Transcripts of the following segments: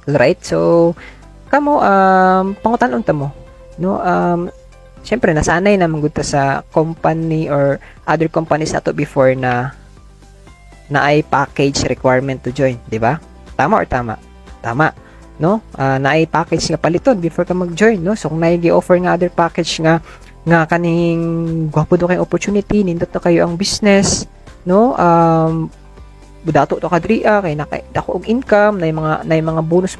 Alright, so kamo pangutan-on ta mo, no? Syempre nasanay na manggod ta sa company or other companies ato before na ay package requirement to join, di ba? Tama or tama? Tama, no? Na ay package nga paliton before ka mag-join, no? So kung offer nga other package nga kaning gwapo do kay opportunity, nindot na kayo ang business, no? Budato to kadria kay dako og income, na mga bonus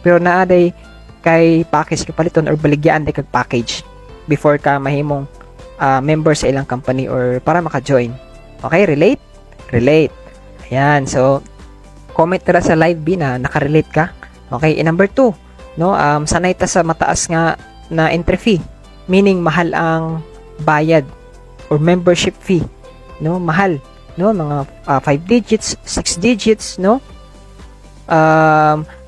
pero naaday kay package ka paliton or baligyaan day kag package before ka mahimong member sa ilang company or para maka-join. Okay, relate? Relate. Ayan, so comment tara sa live B na nakarelate ka. Okay, and number 2, no, sanay ta sa mataas nga na entry fee, meaning mahal ang bayad or membership fee, no, mahal, no, mga 5 digits, 6 digits, no.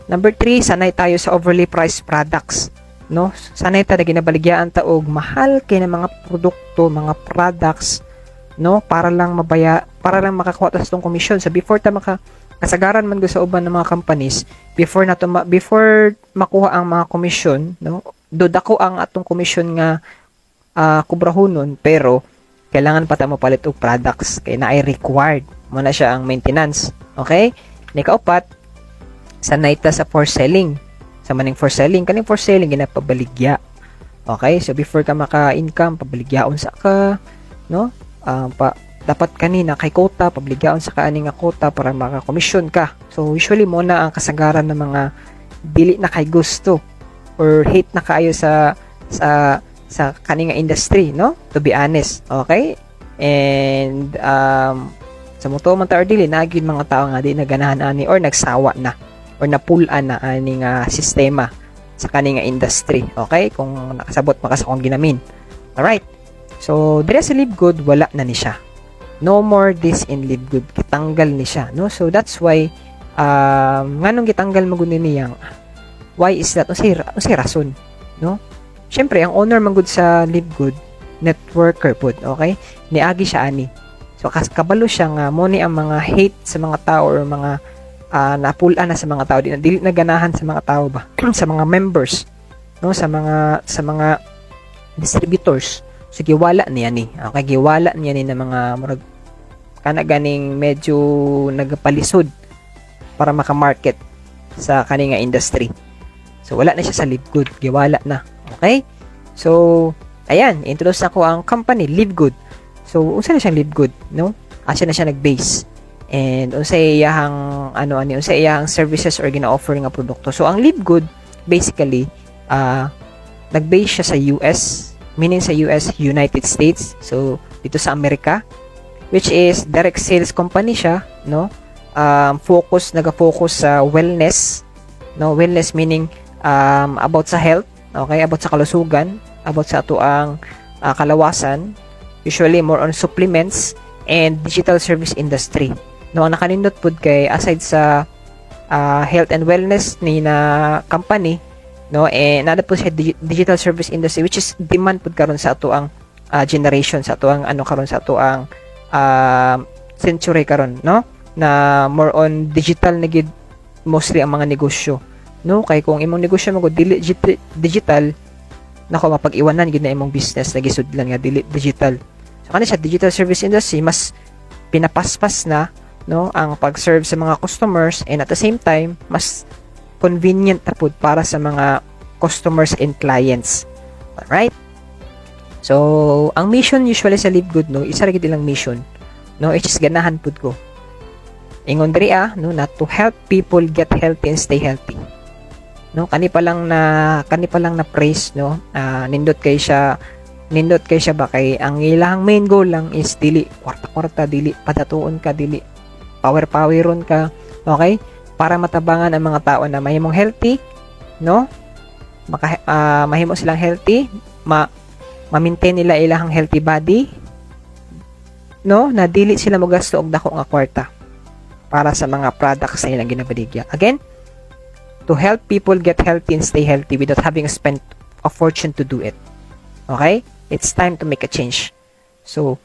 Number 3, sanay tayo sa overly priced products, no. Sanay ta na ginabaligyan ta og mahal kay na mga produkto, mga products, no, para lang makakuha ta sa tong komisyon. So before ta kasagaran man sa uban ng mga companies, before makuha ang mga komisyon, no, dodako ang atong komisyon nga kubrahonon, pero kailangan pa ta mapalit og products kay na ay required mo na siya ang maintenance. Okay, ni kaupat, sanay ta sa for selling. Sa maning for selling, kaning for selling ginapabaligya. Okay, so before ka maka-income, pabaligyaon sa ka, no, dapat kanina kay quota, pabaligyaon sa kaani nga quota para maka-commission ka. So usually mo na ang kasagaran ng mga dili na kay gusto or hate na kayo sa kaning nga industry, no, to be honest. Okay, and sa moto man ta or dili na gyud mga tao nga di naganahan ani or nagsawa na or napulan na ani nga sistema sa kaning nga industry. Okay, kung nakasabot makasa kung ginamin. Alright, so dire sa Live Good wala na ni siya. No more this in Live Good, kitanggal ni siya, no. So that's why nganong gitanggal mo guni niyang, why is that? Unsay rason, no? Syempre ang owner man gud sa Live Good, networker pud, okay, niagi siya ani. So kabalo siya nga mo ni ang mga hate sa mga tao or mga napulaan na sa mga tao, dili na ganahan sa mga tao ba sa mga members, no, sa mga distributors. So giwala niya ni, okay, giwala niya ni na mga murag kana ganing medyo nagapalisod para maka-market sa kaninga industry. So wala na siya sa Live Good, giwala na. Okay, so ayan, introduce ako ang company Live Good. So unsa na siyang Live Good, no? Asa na siya nag-base, and unsay iyahang unsay iyahang services or gina-offer nga produkto. So ang Live Good basically nag-base siya sa US, meaning sa US, United States. So dito sa Amerika, which is direct sales company siya, no. Naga-focus sa wellness, no. Wellness meaning about sa health, okay, about sa kalusugan, about sa atuang kalawasan, usually more on supplements and digital service industry. No, ang nakanindot pud kay aside sa health and wellness ni na company, no, nada po sa digital service industry, which is demand pud karon sa atuang generation, sa atuang karon sa atuang century karon, no, na more on digital na gid mostly ang mga negosyo, no. Kay kung imong negosyo mo dili digital, nako mapag-iwanan gid na imong business na gisudlan nga dili digital. So kanina sa digital service industry mas pinapaspas na, no, ang pag-serve sa mga customers, and at the same time mas convenient na pud para sa mga customers and clients. Alright, so ang mission usually sa Live Good, no, isa ra gid ilang mission, no, which is ganahan pud ko ingon diri no, na to help people get healthy and stay healthy, no. Kani pa lang na praise, no, nindot kay siya ba kay ang ilang main goal lang is dili kwarta dili padatuon ka, dili power-poweron ka, okay, para matabangan ang mga tao na mahimong healthy, no, mahimo silang healthy, ma-maintain nila ilang healthy body, no, na dili sila mogasto og dako nga kwarta para sa mga products na ilang ginabaligya. Again, to help people get healthy and stay healthy without having spent a fortune to do it. Okay, it's time to make a change. So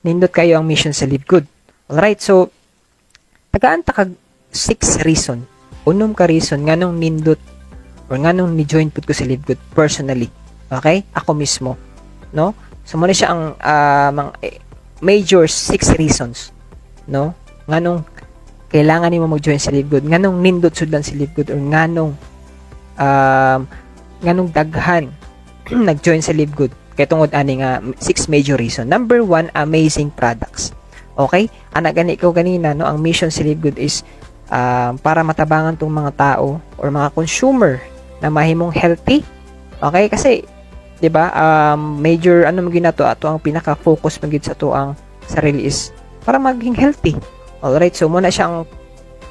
nindot kayo ang mission sa Live Good. Alright, so tagaan ta kag 6 reason unom ka reason nganong nindot or nganong ni join pud ko si Live Good personally. Okay? Ako mismo, no? So mo na siya ang major 6 reasons, no? Nganong kailangan nimo mag-join sa Live Good, nganong nindot sudlan si Live Good, or nganong daghan nag-join sa Live Good. Kay tungod ani nga 6 major reason. Number 1, amazing products. Okay? Ana gani ko ganina, no, ang mission sa Live Good is para matabangan tong mga tao or mga consumer na mahimong healthy. Okay? Kasi 'di ba, major mo ginato ato ang pinaka-focus magid sa to ang sarili is para maging healthy. Alright, so muna siya ang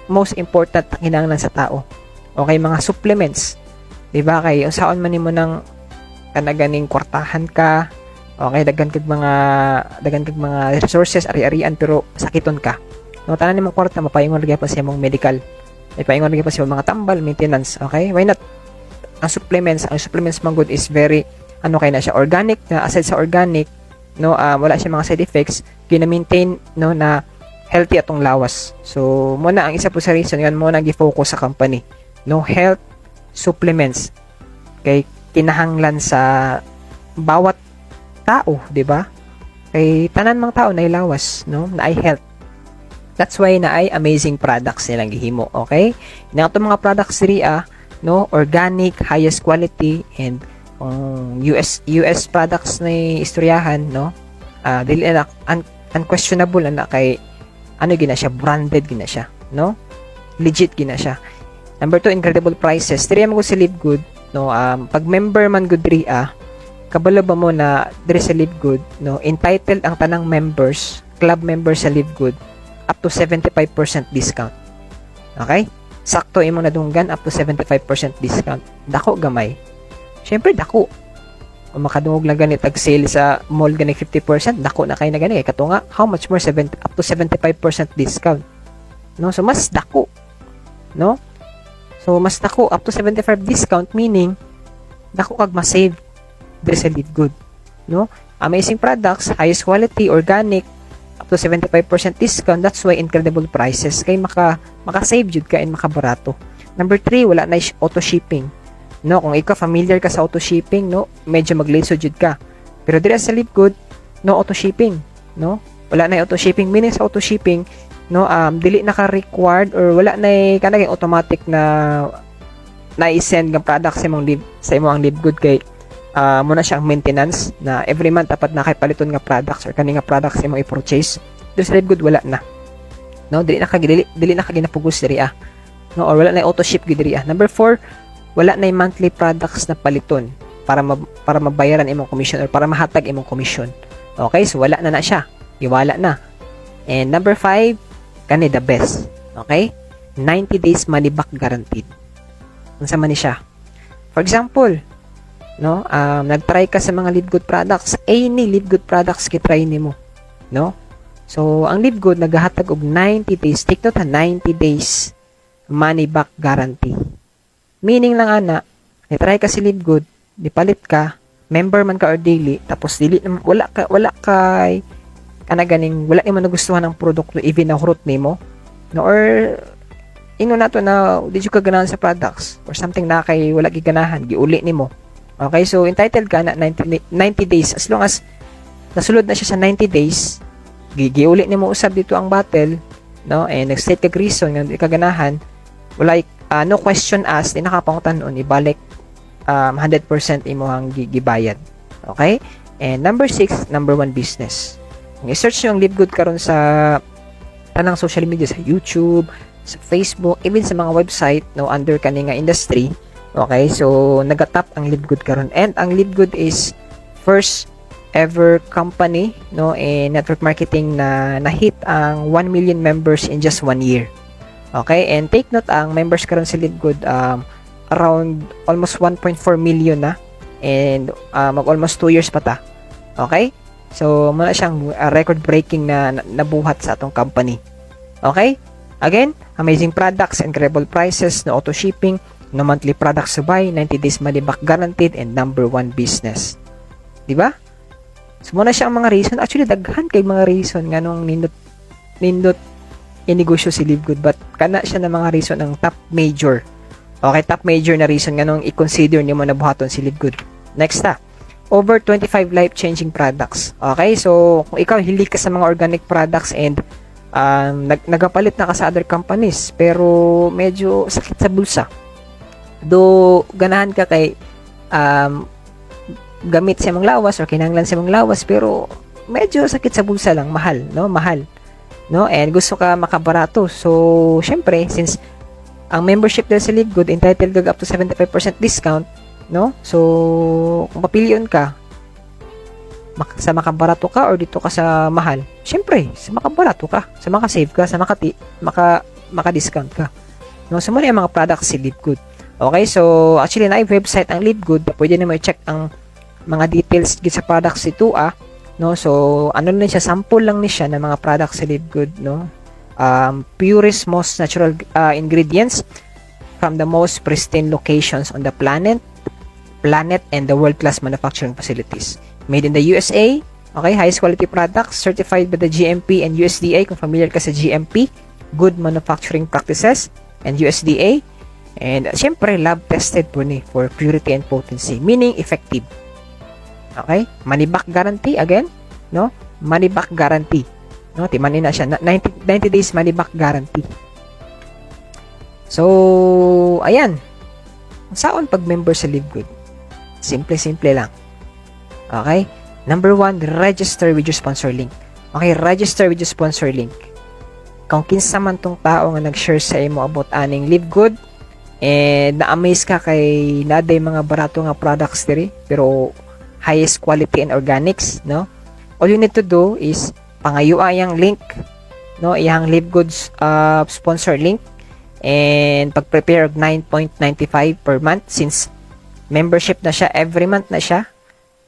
most important na kinahanglan sa tao. Okay, mga supplements. 'Di ba? Kay unsaon man nimo nang kanaganing kwartahan ka. Okay, daghan kag mga resources ari-arian pero sakiton ka. No, tanan nimong kwarta mapaingon lagi pa sa imong medical. May paingon lagi pa sa mga tambal, maintenance. Okay? Why not? Ang supplements man good is very kay na siya organic, na aside sa organic, no, wala siya mga side effects, gina-maintain, no, na healthy atong lawas. So muna ang isa po sa reason yan mo nag-focus sa company, no, health supplements kay kinahanglan sa bawat tao, di ba? Kay tanan mga tao na ilawas, no, na ay health. That's why na ay amazing products nilang gihimo. Okay, na itong mga products diri no, organic, highest quality, and US products na istoryahan, no, dili na unquestionable na kay gina siya, branded gina siya, no, legit gina siya. Number 2, incredible prices. Diri mo sa Live Good, no, pag member man good diri kabalo ba mo na diri sa Live Good, no, entitled ang tanang members, club members sa Live Good up to 75% discount. Okay? Sakto imong nadunggan up to 75% discount. Dako gamay. Syempre dako. Kung makadungog lang ganit tag sale sa mall gani 50%, dako na kay na gani kay katunga how much more up to 75% discount. No, so mas dako. No? So mas dako up to 75 discount, meaning dako kag ma-save diri sa Live Good. No? Amazing products, highest quality, organic, up to 75% discount. That's why incredible prices kay maka-save jud ka and makabarato. Number 3, wala na auto shipping. No, kung ikaw familiar ka sa auto shipping, no, medyo maglisod jud ka. Pero diri sa Live Good, no auto shipping, no? Wala na auto shipping. Meaning sa auto shipping, no, dili na ka required or wala na kanang automatic na i-send ng product sa imong Live Good kay muna siyang maintenance na every month dapat na kay paliton nga products or kani nga products imong i-purchase. Diri sa Live Good wala na. No, dili na ka ginapugos diri no, or wala na auto ship gid diri Number 4, wala na monthly products na paliton para mabayaran imong commission or para mahatag imong commission. Okay, so wala na siya. Iwala na. And number 5, kani the best. Okay? 90 days money back guaranteed. Unsa man ni siya? For example, no, nag-try ka sa mga Live Good products, any Live Good products kitry nimo, no? So ang Live Good nagahatag og 90 days, take note 90 days money back guarantee. Meaning lang ni-try ka si Live Good, dipalit ka, member man ka or daily, tapos wala kay kanaganing wala nimo nagustuhan ang produkto even na hurot nimo, no, or nato na did you ka ganahan sa products or something na kay wala giganahan, giuli nimo. Okay, so entitled ka na 90 days as long as nasulod na siya sa 90 days, giuli nimo usab dito ang battle, no, and nag-state kag reason nga di ka ganahan, wala no question asked, nakapangutanon ibalik 100% imong gibayad. Okay? And number 6, number 1 business. Kung i-search nyo ang Live Good karon sa tanang social media, sa YouTube, sa Facebook, even sa mga website, no, under kani nga industry. Okay? So nagatap ang Live Good karon, and ang Live Good is first ever company, no, in network marketing na hit ang 1 million members in just 1 year. Okay, and take note, ang members karon sa Live Good around almost 1.4 million na, and mag almost 2 years pa ta. Okay, so muna siyang record breaking na nabuhat sa atong company. Okay, again, amazing products, incredible prices, no auto shipping, no monthly products to buy, 90 days money back guaranteed, and number 1 business. Di ba? So muna siya ang mga reason. Actually daghan kay mga reason nganong nindot inegosyo si Live Good, but kana siya ng mga reason ng top major. Okay, top major na reason nga nung i-consider niyo mo na buhaton si Live Good. Next over 25 life-changing products. Okay, so kung ikaw hilig ka sa mga organic products and nagapalit na ka sa other companies pero medyo sakit sa bulsa, do ganahan ka kay gamit sa mong lawas or kinahanglan sa mong lawas pero medyo sakit sa bulsa lang, mahal, no, and gusto ka makabarato. So syempre, since ang membership dahil sa Live Good entitled ka up to 75% discount, no, so kung papilion ka sa makabarato ka or dito ka sa mahal, syempre sa makabarato ka, sa makasave ka, sa maka-discount ka, no. So muna yung mga products si Live Good. Okay, so actually na website ang Live Good, pwede na mo i-check ang mga details sa products ito no. So ano na siya, sample lang ni siya ng mga products sa Live Good, no. Purest, most natural ingredients from the most pristine locations on the planet and the world-class manufacturing facilities. Made in the USA, okay, highest quality products, certified by the GMP and USDA. Kung familiar ka sa GMP, Good Manufacturing Practices, and USDA. And syempre, lab tested po ni for purity and potency, meaning effective. Okay? Money back guarantee again, no? Money back guarantee. No, timanin na siya. 90 days money back guarantee. So, ayan. Saan pag member sa Live Good? Simple lang. Okay? Number 1, register with your sponsor link. Okay, register with your sponsor link. Kung kinsa man tong tao nga nag-share sa imo about aning Live Good, and na-amaze ka kay naday mga barato nga products diri, pero highest quality and organics, no? All you need to do is pangayo ayang link, no, iyang Live Goods sponsor link, and pag-prepare og 9.95 per month since membership na siya, every month na siya.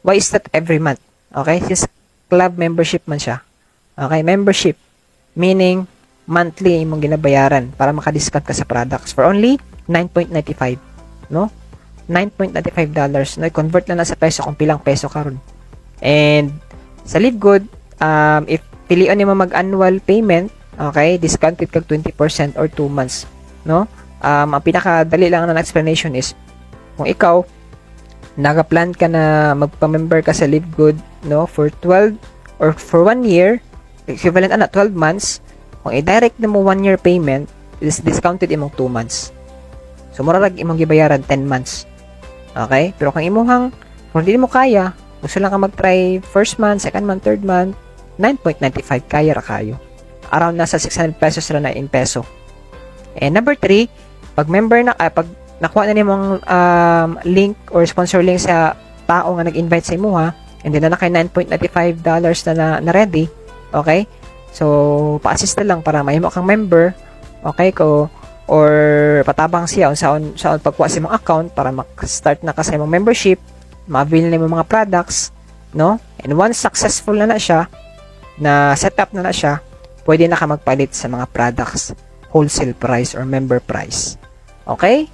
Why is that every month? Okay, since club membership man siya. Okay, membership meaning monthly imong ginabayaran para maka-discount ka sa products for only 9.95, no? $9.95, no? Convert na sa peso kung pilang peso karon. And sa Live Good, if pilion nimo mag-annual payment, okay, discounted kag 20% or 2 months, no? Ang pinakadali lang ng explanation is kung ikaw nagaplan ka na magpa-member ka sa Live Good, no, for 12 or for 1 year, equivalent 12 months, kung i-direct na mo 1 year payment, is discounted imong 2 months. So murarag imong gibayaran 10 months. Okay? Pero kung imong kung hindi mo kaya, gusto lang ka mag-try first month, second month, third month, 9.95 kaya ra kayo. Around nasa 600 pesos ra na in peso. And number 3, pag member na pag nakuha na nimong link or sponsor link sa tao nga nag-invite sa imo and then na kay $9.95 na ready, okay? So pa-assist na lang para mahimo kang member, okay, ko or patabang siya unsaon pagkuha sa imong account para mak-start na ka sa imong membership, ma-avail na imong mga products, no? And once successful na siya, na setup na siya, pwede na ka magpalit sa mga products wholesale price or member price. Okay?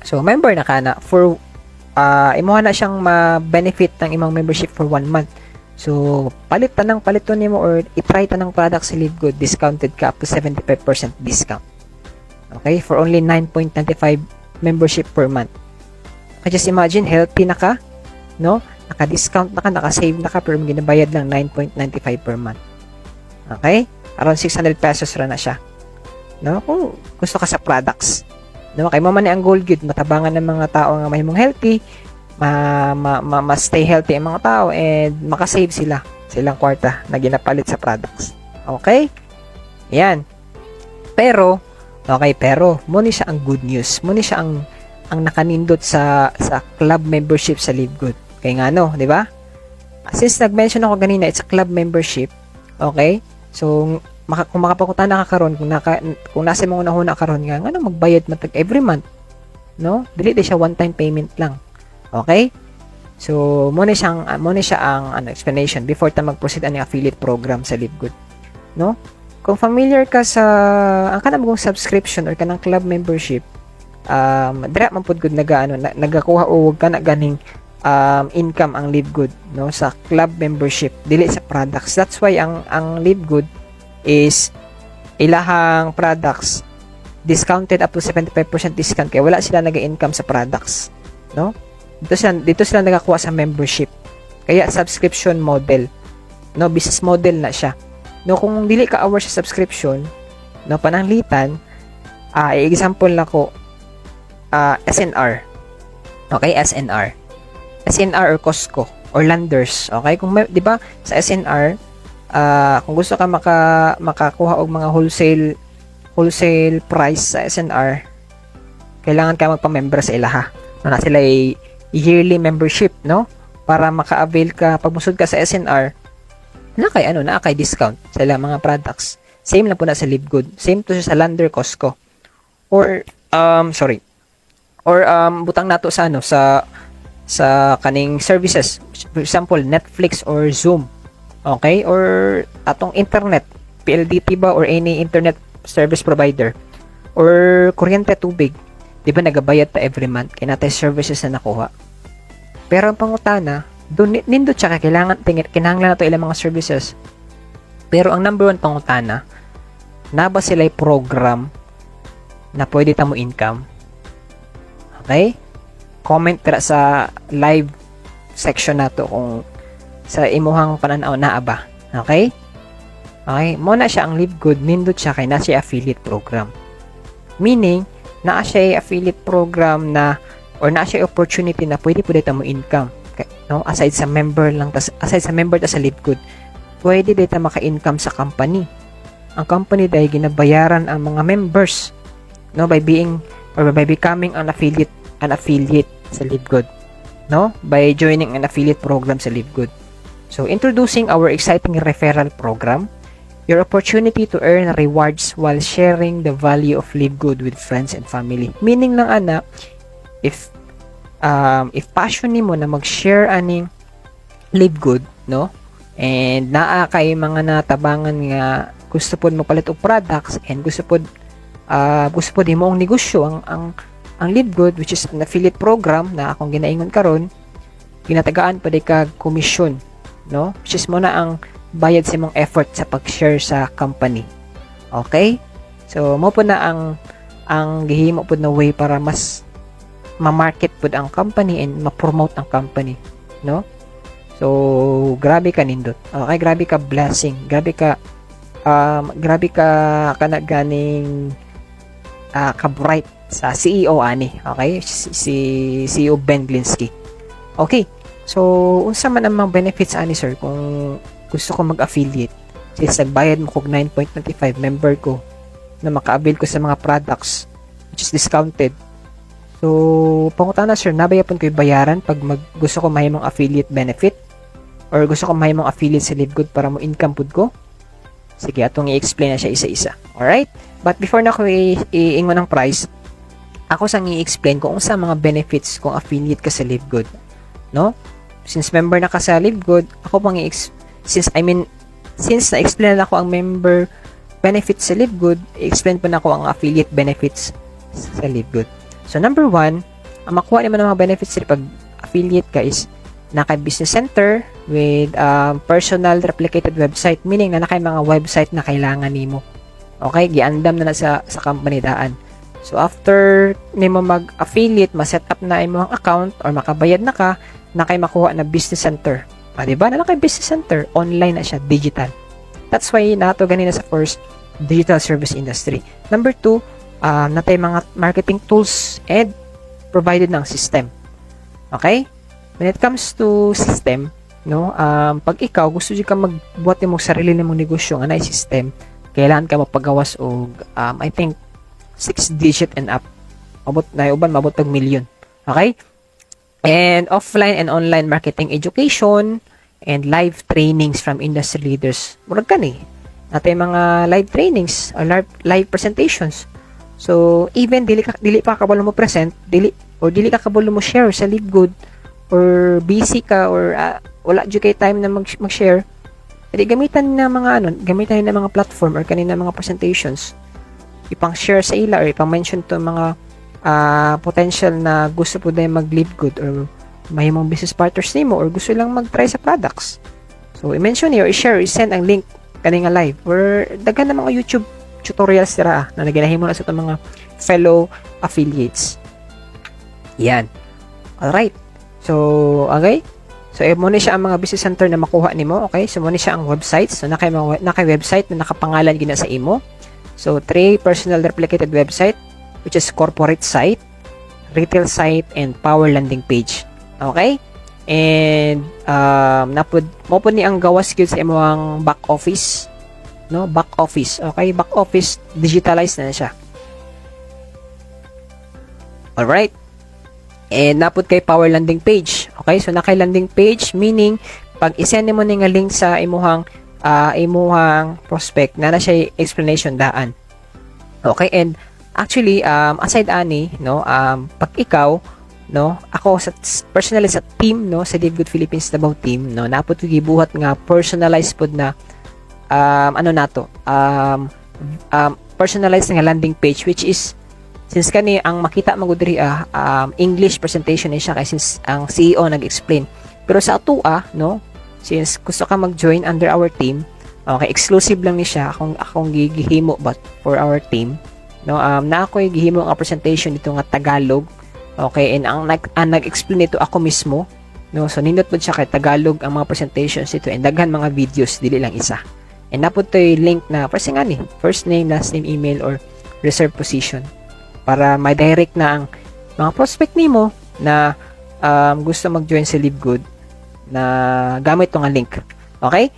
So, member na ka na for imuha na siyang ma-benefit ng imong membership for 1 month. So, palit nimo or i-try tanang products sa Live Good, discounted ka up to 75% discount. Okay? For only 9.95 membership per month. Okay, just imagine, healthy na ka, no? Naka-discount na ka, naka-save na ka, pero ginabayad lang 9.95 per month. Okay? Around 600 pesos ra na siya. No? Kung gusto ka sa products. No? Kay mo man ang goal good, matabangan ng mga tao nga mahimong healthy, ma-stay healthy ang mga tao, and makasave silang kwarta na ginapalit sa products. Okay? Yan. Pero, muna siya ang good news. Muna siya ang nakanindot sa club membership sa Live Good. Kaya nga no, di ba? Since nag-mention ako ganina, it's a club membership. Okay? So, kung makapakutan na ka karon, kung nasa mong unahuna karon nga, ano magbayad matag every month, no? Dili siya one-time payment lang. Okay? So, muna siya ang explanation before ta mag-proceed ang affiliate program sa Live Good, no? Kung familiar ka sa ang kanang subscription or kanang club membership, dira man pud gud nagakuha o wag ka na ganing income ang Live Good, no, sa club membership dili sa products. That's why ang Live Good is ilahang products discounted up to 75% discount kaya wala sila nag-income sa products, no? Dito sila nagakuha sa membership. Kaya subscription model, no? Business model na siya. No, kung dili ka aware sa subscription, no, pananglitan, example na ko, SNR. Okay, SNR. SNR or Costco or Landers. Okay, kung may, 'di ba, sa SNR, kung gusto ka makakuha og mga wholesale price sa SNR, kailangan ka magpa-member sa ilaha. No, na sila yearly membership, no? Para maka-avail ka pag musod ka sa SNR, na kay discount sa ilang mga products. Same lang po na sa Livegood. Same to sa Lander, Costco. Or butang nato sa sa kaning services. For example, Netflix or Zoom. Okay? Or atong internet, PLDT ba or any internet service provider. Or kuryente, tubig. Di ba nagabayad ta every month kaya natay services na nakuha. Pero ang pangutana, nindot siya kinahanglan nato ilang mga services. Pero ang number one pangutana, na ba sila'y program na pwede ta mo income? Okay? Comment tira sa live section nato kung sa imuhang pananaw naa ba. Okay? Okay, mo na siya ang Livegood, nindot siya kay na siya affiliate program. Meaning, naa siya affiliate program na or naa siya opportunity na pwede ta mo income. Okay, no? Aside sa member ta sa Livegood, pwede dito maka-income sa company. Ang company dahil ginabayaran ang mga members, no, by becoming an affiliate sa Livegood, no, by joining an affiliate program sa Livegood. So introducing our exciting referral program, your opportunity to earn rewards while sharing the value of Livegood with friends and family. Meaning lang ana, if passion nimo na mag-share aning Livegood, no, and naa kay mga natabangan nga gusto pod mapalit og products and gusto pod himong negosyo ang Livegood, which is an affiliate program na akong ginaingon karon, ginatagaan pa di ka commission, no, which is mo na ang bayad sa imong effort sa pag-share sa company. Okay, so mo po na ang gihimo pod na way para mas ma-market pod ang company and ma-promote ang company, no. So grabe ka nindot. Okay, grabe ka blessing, grabe ka ganing ka-bright sa CEO ani. Okay, si CEO Ben Glinsky. Okay, so unsa man ang mga benefits ani sir kung gusto ko mag-affiliate? Since nagbayad mo kog 9.25 member ko na maka-avail ko sa mga products which is discounted. So pangutana sir, nabayapon ko bayaran pag gusto ko mahimong affiliate benefit or gusto ko mahimong affiliate sa Livegood para mo income pud ko? Sige, atong i-explain na siya isa-isa. Alright? But before na ko i-ingon ng price, ako sang i-explain kung unsa mga benefits kung affiliate ka sa Livegood. No? Since member na ka sa Livegood, ako pang since na-explain na ako ang member benefits sa Livegood, i-explain pa na ako ang affiliate benefits sa Livegood. So, number one, ang makuha naman ng mga benefits pag affiliate ka is naka-business center with personal replicated website, meaning na naka mga website na kailangan nimo. Okay, giandam na sa company daan. So after nimo mag-affiliate, ma-set up na imong account or makabayad na ka, nakay makuha na business center. Di ba? Na nakay business center, online na siya, digital. That's why nato ganina sa first digital service industry. Number two, natay mga marketing tools and provided ng system. Okay? When it comes to system, no, pag ikaw gusto di ka magbuhat mo sarili nimong negosyo nga na system, kailangan ka magpagawas og I think 6 digit and up. Mabot pag million. Okay? And offline and online marketing education and live trainings from industry leaders. Murag kan natay mga live trainings or live presentations. So even dili pa kabalo mo present, dili ka kabalo mo share sa Livegood, or busy ka or wala jud kay time na mag-share, edi gamitan ng mga platform or kanina mga presentations, ipang-share sa ila or ipang-mention to mga potential na gusto po dahil mag-Livegood or mahimong business partners nimo or gusto lang mag-try sa products. So i-mention niyo, i-share, i-send ang link kaninga live or daghan na mga YouTube tutorials dira na naginahimo na sa itong mga fellow affiliates. Yan. Alright. So, okay. So, muna siya ang mga business center na makuha nimo. Okay? So, muna siya ang website. So, naka-website na nakapangalan gina sa imo. So, 3 personal replicated website, which is corporate site, retail site, and power landing page. Okay? And, mo po ni ang gawas gyud sa imo ang back office. No? Back office. Okay? Back office, digitalized na siya. Alright? And napod kay power landing page. Okay, so nakay landing page meaning pag i-send mo ning link sa imuhang prospect na siya explanation daan. Okay, and actually aside ani no pag ikaw no ako sa personally sa team no sa Live Good Philippines Davao team no napod ko gibuhat nga personalized pod na personalized nga landing page which is since kani ang makita mo diri English presentation ni siya kay since ang CEO nag-explain. Pero sa atua no, since gusto ka mag-join under our team, okay, exclusive lang ni siya akong gihimo but for our team. No, na ako gihimo ang presentation dito nga Tagalog. Okay, and ang nag-explain nito ako mismo. No, so nindot pod siya kay Tagalog ang mga presentations dito and daghan mga videos dili lang isa. And napod to link na kasi nga ni first name, last name, email or reserved position. Para may direct na ang mga prospect nimo na gusto mag-join sa Live Good na gamit tong link. Okay?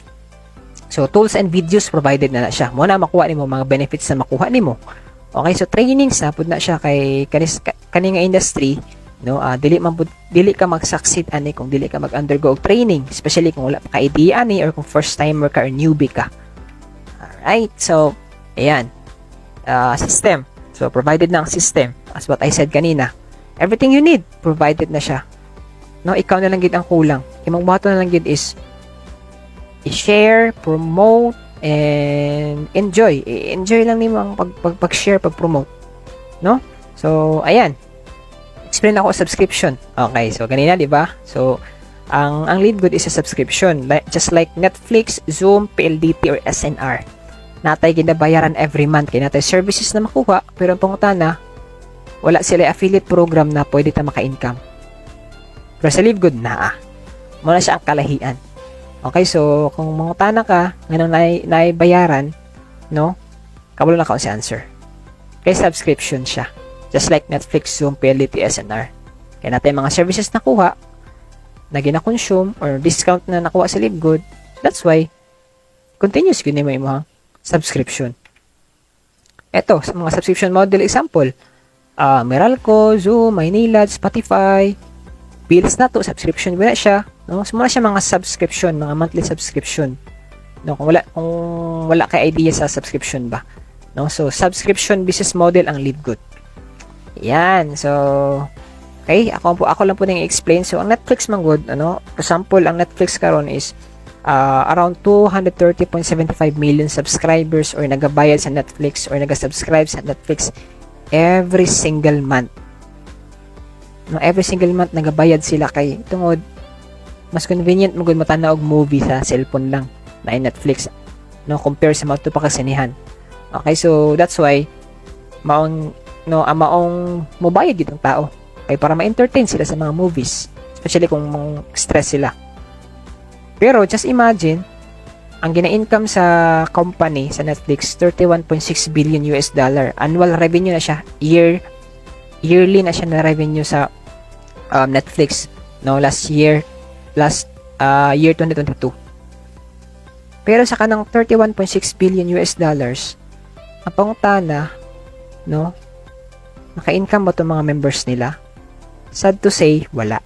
So, tools and videos provided na siya. Muna makuha nimo mga benefits na makuha nimo. Okay? So, trainings na pud na siya kay kani nga industry, no? Dili ka mag-succeed ani kung dili ka mag-undergo training, especially kung wala pa ka idea ani or kung first timer ka or newbie ka. Alright? So, ayan. System. So, provided na ang system. As what I said kanina. Everything you need, provided na siya. No, ikaw na lang gid ang kulang. Imong buhaton na lang gid is i-share, promote, and enjoy. Enjoy lang nimo ang pag-share, pag-promote. No? So, ayan. Explain ako subscription. Okay, so kanina, di ba? So, ang Live Good is a subscription. Just like Netflix, Zoom, PLDT, or SNR. Natay ginabayaran every month kay natay services na makuha pero ang pangutana wala sila affiliate program na pwede ta maka-income. Pero sa Live Good na muna siya ang kalahian. Okay, so kung mangutana ka nganong naibayaran no kabalo na ka si answer. Kay subscription siya. Just like Netflix, Zoom, PLDT, SNR. Kaya natay mga services na kuha na gina-consume or discount na nakuha sa Live Good. That's why continuous gyud nimo imong subscription. Ito, sa mga subscription model example, Meralco, Zoom, Maynilad, Spotify, bills na to, subscription wala siya. No? So, muna siya mga subscription, mga monthly subscription. No? Kung wala kay idea sa subscription ba. No? So, subscription business model ang Live Good. Yan. So, okay, ako lang po nang i-explain. So, ang Netflix man good, for example, ang Netflix karon is around 230.75 million subscribers or nagabayad sa Netflix or nagasubscribe sa Netflix every single month. No, every single month nagabayad sila kay tungod mas convenient mo gud matanaw og movie sa cellphone lang na Netflix no compare sa mga pa kasinihan. Okay, so that's why maong mobayad gid ang tao kay para ma-entertain sila sa mga movies, especially kung stress sila. Pero just imagine, ang gina-income sa company sa Netflix 31.6 billion US dollar. Annual revenue na siya. Yearly na siya na revenue sa Netflix no last year 2022. Pero sa kanang 31.6 billion US dollars, ang pangutana no naka-income ba 'tong mga members nila? Sad to say, wala.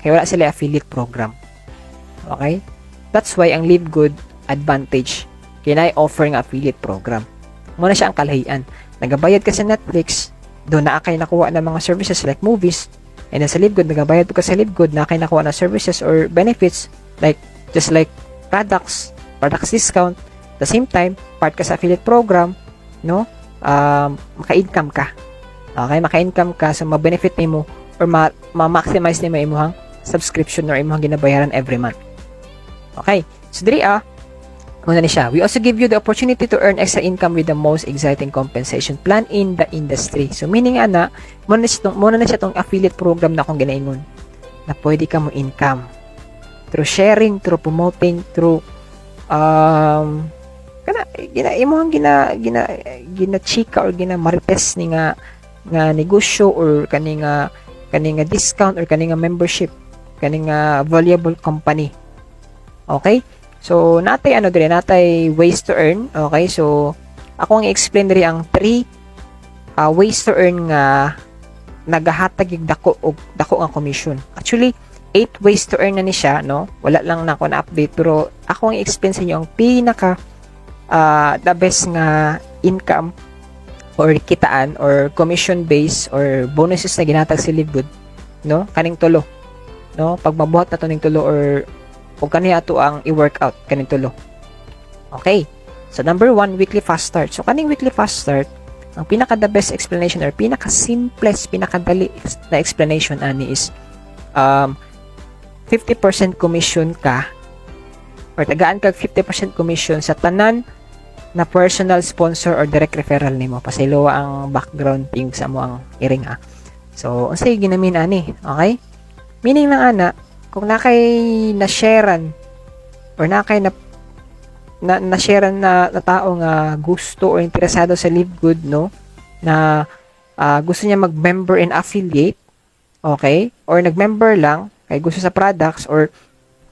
Kaya wala sila affiliate program. Okay? That's why ang Live Good advantage kaya offer ng affiliate program. Muna siya ang kalahian. Nagabayad ka sa Netflix, doon na kay nakuha ng mga services like movies, and then sa Live Good, nagabayad ka sa Live Good na kay nakuha ng services or benefits just like products discount. At the same time, part ka sa affiliate program, no? Maka-income ka. Okay, maka-income ka so ma-benefit nimo or ma-maximize nimo imong subscription or imong ginabayaran every month. Okay. So diri Muna ni siya. We also give you the opportunity to earn extra income with the most exciting compensation plan in the industry. So meaning ana, muna na siya tong affiliate program na akong ginaingon. Na pwede ka mo income through sharing, through promoting, through gina chika or gina marites ni nga negosyo or kaninga discount or kaninga membership, kaninga valuable company. Okay? So natay ways to earn. Okay? So ako ang i-explain diri ang 3 ways to earn nga nagahatag og dako nga commission. Actually 8 ways to earn na ni siya, no? Wala lang na ako na update, pero ako ang i-explain sa inyo ang pinaka the best nga income or kitaan or commission base or bonuses na ginatag si Livegood, no? Kaning tulo, no? Pag mabuhat na to ning tulo or kaniya ato ang i-workout kaning tulo. Okay. So number 1, weekly fast start. So kaning weekly fast start, ang pinaka the best explanation or pinaka simplest, pinakadali na explanation ani is 50% commission ka or tagaan kag 50% commission sa tanan na personal sponsor or direct referral nimo. Pasiluwa ang background thing sa mo ang iring ha. So unsay ginamin ani, okay? Meaning lang ana, kung nakay na-sharean or nakay na-sharean na tao nga gusto or interesado sa Livegood, no, na gusto niya mag-member and affiliate, okay, or nag-member lang kay gusto sa products or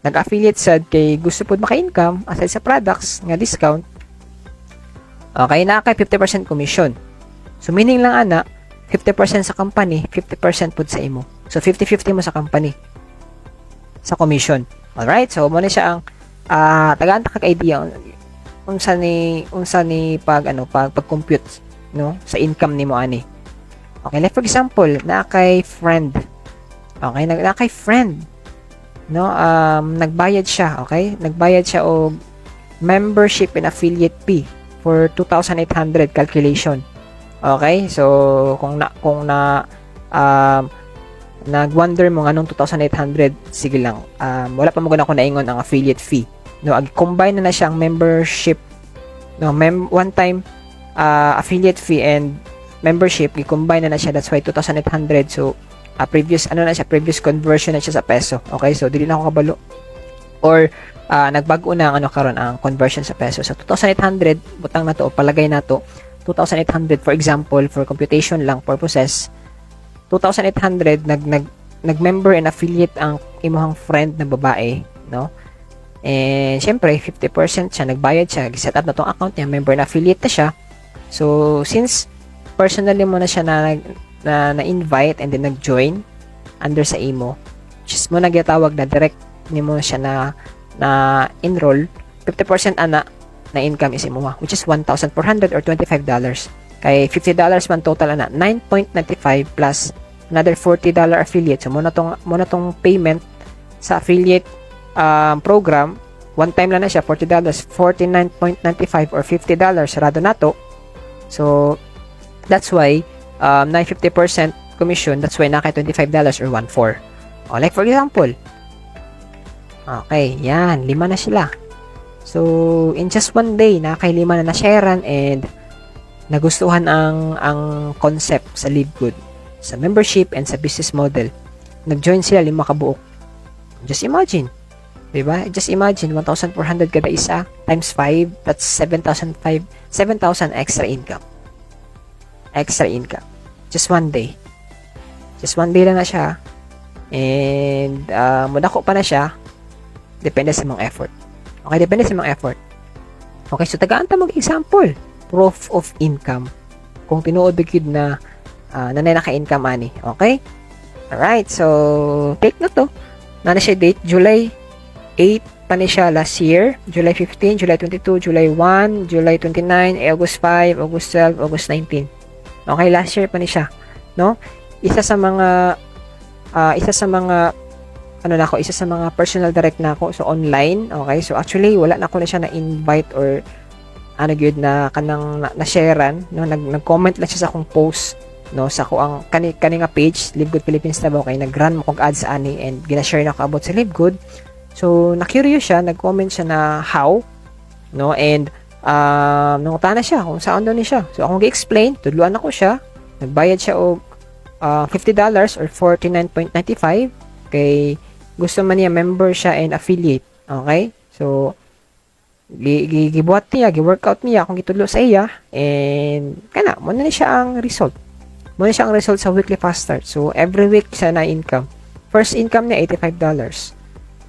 nag-affiliate sad kay gusto pud maka-income aside sa products nga discount, okay, na kay 50% commission. So meaning lang ana, 50% sa company, 50% pud sa imo. So 50-50 mo sa company sa commission. Alright, so mo na siya ang tagaan ta kag idea unsa ni pag-compute, no, sa income nimo ani. Okay, like for example, na kay friend. Okay, na kay friend, no, nagbayad siya, okay? Nagbayad siya og membership and affiliate fee for 2,800 calculation. Okay? So nag-wonder mo nganong 2,800, sige lang. Wala pa mo gana ko naingon ang affiliate fee. No, combine na siyang membership, no, one time affiliate fee and membership, i-combine na siya, that's why 2,800. So previous conversion na siya sa peso. Okay, so dili na ako kabalo or nagbago na ang karon ang conversion sa peso. So 2,800 butang na to o palagay na to 2,800 for example, for computation lang purposes, 2,800 nag-member and affiliate ang imuhang friend na babae, no? And syempre 50% siya nagbayad siya, set up na tong account niya, member na affiliate na siya. So since personally mo na siya na-invite and then nag-join under sa imo, which is mo nagyatawag na direct nimo siya na enroll, 50% ana na income is imo, which is $1,400 or $25. Kay $50 man total ana, 9.95 plus another $40 affiliate. So muna tong payment sa affiliate program, one time lang na siya, $40, 49.95 or $50 sarado na to. So that's why na 50% commission, that's why naka $25 or 1/4. O, like for example, okay, yan, 5 na sila. So in just one day, naka 5 na na-sharean and nagustuhan ang concept sa Livegood, sa membership and sa business model. Nag-join sila 5 kabuok. Just imagine, diba? Just imagine 1,400 kada isa times 5, that's 7,000 extra income. Just one day lang na siya, and madako pa na siya, depende sa mong effort. Okay, so tagaan ta mag example, proof of income, kung tinuod bigid na nanay naka-income ani. Okay, alright, so take note to, na siya date July 8 pa ni siya last year, July 15, July 22, July 1, July 29, August 5, August 12, August 19. Okay, last year pa ni siya, no? Isa sa mga personal direct na ako, so online. Okay, so actually wala na ako na siya na invite or gyud na kanang na-sharean, no? Nag-comment lang siya sa akong post, no, sa ko ang kani nga page Livegood Philippines Tabao, kay nag-run mo kog ads ani and gina-share na ko about sa Livegood. So na-curious siya, nag-comment siya na how no? And nanguta na siya kung saan daw ni siya. So akong gi-explain, tudluan ako siya. Nagbayad siya og $50 or 49.95 kay gusto man niya member siya and affiliate. Okay? So gibuhat niya, gi-workout niya akong gitudlo sa iya, and kana mo na siya ang result. Mo na siya ang result sa weekly fast start. So every week siya na income. First income niya $85.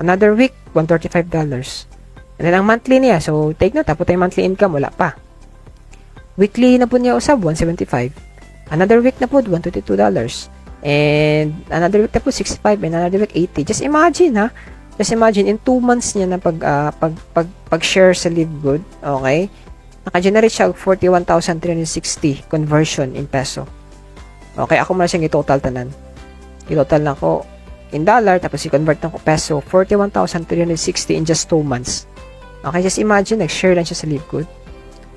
Another week $135. And then ang monthly niya, so take note, tapos tayo monthly income, wala pa. Weekly na po niya usab, $175. Another week na po, $122. And another week na po, $65. And another week, $80. Just imagine, ha? Just imagine, in 2 months niya na pag-share sa Live Good, okay? Naka-generate siya 41,360 conversion in peso. Okay, ako muna siyang i-total tanan. I-total na ko in dollar, tapos i-convert na ko peso, 41,360 in just 2 months. Okay, just imagine, nag-share lang siya sa Live Good.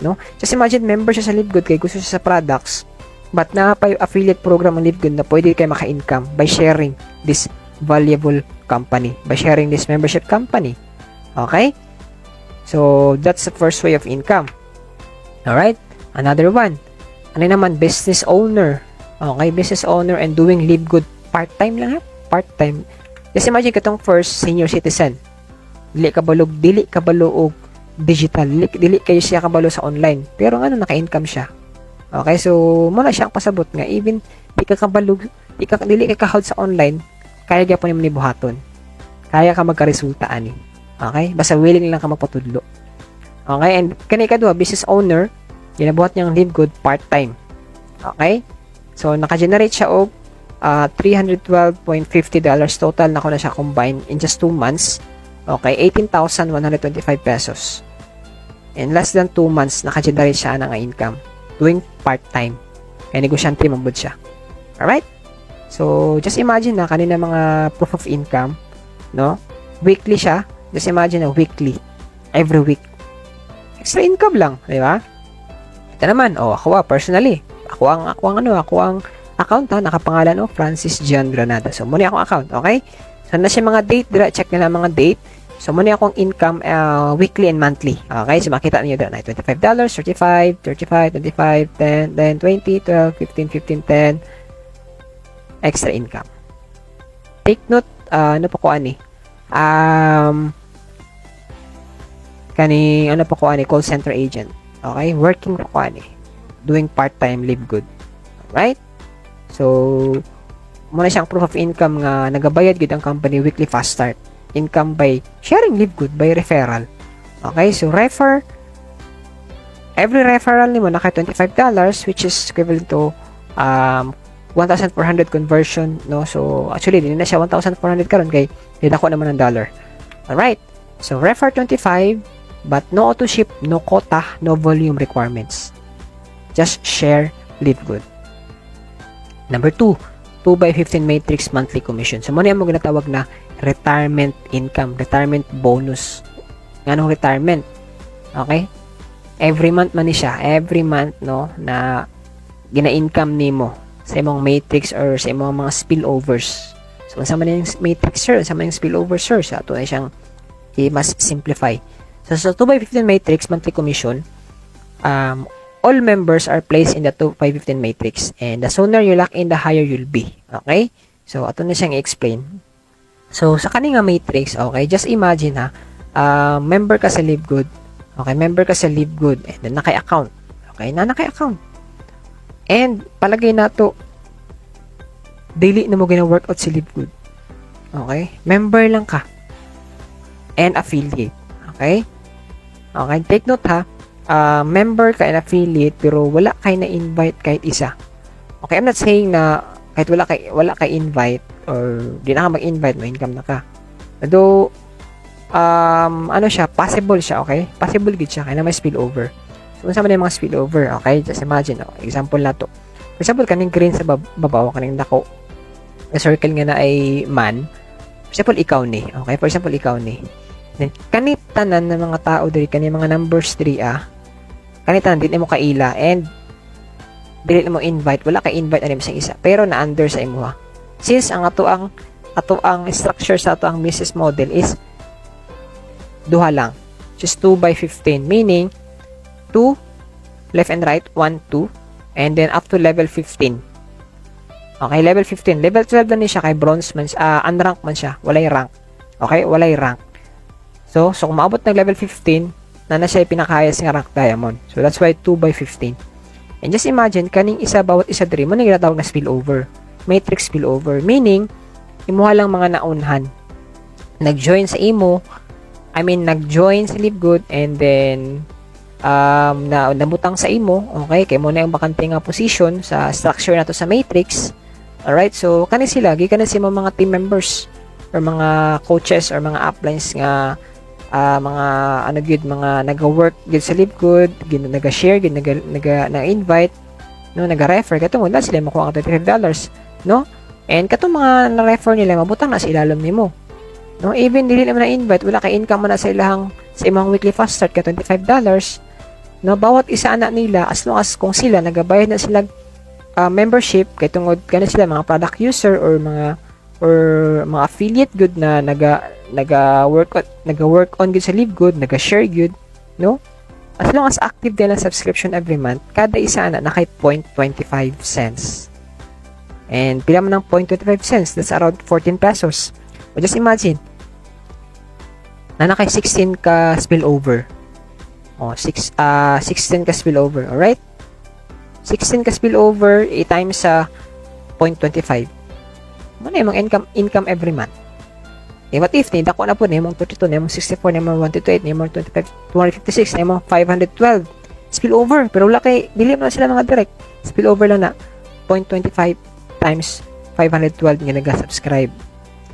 No? Just imagine, member siya sa Live Good kaya gusto siya sa products, but na pa yung affiliate program ng Live Good na pwede kayo maka-income by sharing this valuable company, by sharing this membership company. Okay? So, that's the first way of income. Alright? Another one. Ano naman? Business owner. Okay? Business owner and doing Live Good part-time lang, ha? Part-time. Just imagine katong first senior citizen. Dili kabalo og digital. Dili kayo siya kabalo sa online. Pero ano, naka-income siya. Okay? So, muna siya ang pasabot nga. Even, di ka kabalo, dili ka kahawd sa online, kaya gyapon nimo ni buhaton. Kaya ka magka-resulta ani. Okay? Basta willing lang ka magpatudlo. Okay? And kani kadua business owner, ginabuhat niyang Live Good part-time. Okay? So naka-generate siya og $312.50 total na ko na siya combined in just 2 months. Okay? 18,125 pesos. In less than 2 months, naka-generate siya ng income doing part-time. Kaya negosyante mabud siya. Alright? So, just imagine na kanina mga proof of income, no? Weekly siya. Just imagine na weekly. Every week. Extra income lang, di ba? Ito naman, ako personally. Ako ang account ha, nakapangalan Francis Gian Granada. So, muna akong account, okay? So, na siya mga date, check nila mga date. So, muna akong income weekly and monthly. Okay? So, makita niyo dira na $25, $35, $35, $25, $10, then $20, $12, $15, $15, $10. Extra income. Take note, ano pa ko ani? Call center agent. Okay? Working pa ko ani. Doing part-time Live Good. Alright? So, muna siyang proof of income nga nagabayad gid ang company weekly fast start. Income by sharing Live Good by referral. Okay? So, every referral nimo naka $25, which is equivalent to 1,400 conversion, no? So, actually, hindi na siya 1,400 karon kay didako naman ng dollar. Alright. So, refer 25, but no auto ship, no quota, no volume requirements. Just share Live Good. Number 2, 2x15 matrix monthly commission. So, muna yung mga ginatawag na retirement income, retirement bonus. Ganong retirement? Okay? Every month man ni siya. Every month, no, na gina-income nimo sa imong matrix or sa imong mga spillovers. So, sa man yung matrix, sir, sa man yung spillover, sir, sa ito ay siyang mas simplify. So, sa 2x15 matrix monthly commission, all members are placed in the 2x15 matrix, and the sooner you lock in, the higher you'll be. Okay? So, ito na siyang i-explain. So, sa kaninga matrix, okay, just imagine ha, member ka sa Live Good. Okay, member ka sa Live Good, and then naka-account. Okay, naka-account. And, palagay na to, daily na mo gina-workout si Live Good. Okay? Member lang ka. And affiliate. Okay? Okay, take note ha. Member ka and affiliate, pero wala kay na-invite kahit isa. Okay, I'm not saying na kahit wala kay invite or di na ka mag-invite, may income na ka. Although, ano siya, possible siya, okay? Possible gid siya, kaya na may spillover. So, kung saan man yung mga spillover, okay? Just imagine, example na to. For example, kaning green sa babaw, kaning dako, na circle nga na ay man. For example, ikaw ni. Okay? For example, ikaw ni. Then, kanitanan ng mga tao diri, kanang mga numbers 3, kanitanan, din mo kaila, and dili mo invite, wala kay invite anim sa isa, pero na under sa imo ha. Since ang ato ang structure sa ato ang business model is duha lang. which is 2 by 15, meaning 2 left and right, 1, 2, and then up to level 15. Okay, level 15. Level 12 na niya siya kay bronze man, unranked man siya. Walay rank. Okay, walay rank. So kung maabot ng level 15, na siya pinakahayas nga rank diamond. So that's why 2 by 15. And just imagine, kaning isa, bawat isa diri mo na ginatawag na spillover. Matrix spillover. Meaning, imuha lang mga naunhan. Nag-join sa imo, nag-join sa Live Good, and then, nabutang sa imo, okay, kay mo na yung bakante nga position sa structure na to sa matrix. Alright, so kani sila gikan na si mga team members or mga coaches or mga uplines nga mga mga naga-work gid sa Live Good, naga-share gid, naga-invite, no, naga-refer katong wala sila makuha ang $35, no? And katong mga na-refer nila mabutang na sa ilalom nimo. No, even dili naman na-invite, wala kay income man na sa ilahang sa imong weekly fast start ka $25. No, bawat isa anak nila, as long as kung sila nagabayad na sila membership kay tungod kana sila mga product user or mga affiliate good na naga-work on good sa Live Good, naga-share good, no? As long as active din ang subscription every month, kada isa na kay 0.25 cents. And pila man ng 0.25 cents, that's around 14 pesos. But just imagine, na kay 16 ka spillover. 16 ka spillover, alright? 16 ka spillover, i-times sa 0.25. Ano yung income every month? What if, dako na po, na yung 32, na yung 64, na yung 128, na yung 256, na yung 512. Spillover. Pero wala kay, dili mo na sila mga direct. Spillover lang na 0.25 times 512 nga nag-subscribe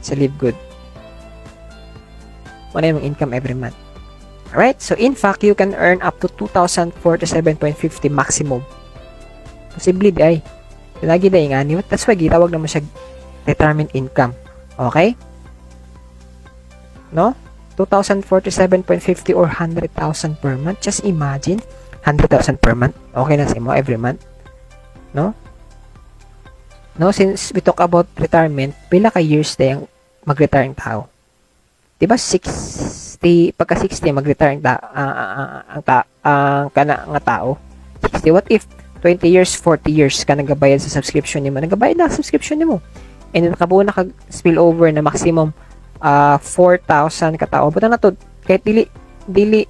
sa Live Good. Ano yung income every month? Alright, so in fact, you can earn up to 2,047.50 maximum. Possibly di ay. Lagi na ingani. That's why gitawag naman siya retirement income. Okay? No? 2,047.50 or 100,000 per month. Just imagine. 100,000 per month. Okay na sa mo every month. No? No, since we talk about retirement, pila ka years na yung mag-retire ang tao? Diba 60, pagka 60 mag-retire ang tao? 60, what if 20 years, 40 years ka nagabayad sa subscription nimo? Nagabayad na subscription nimo. And then nakabuo na kag spillover na maximum 4,000 katao. Buta na to, kahit dili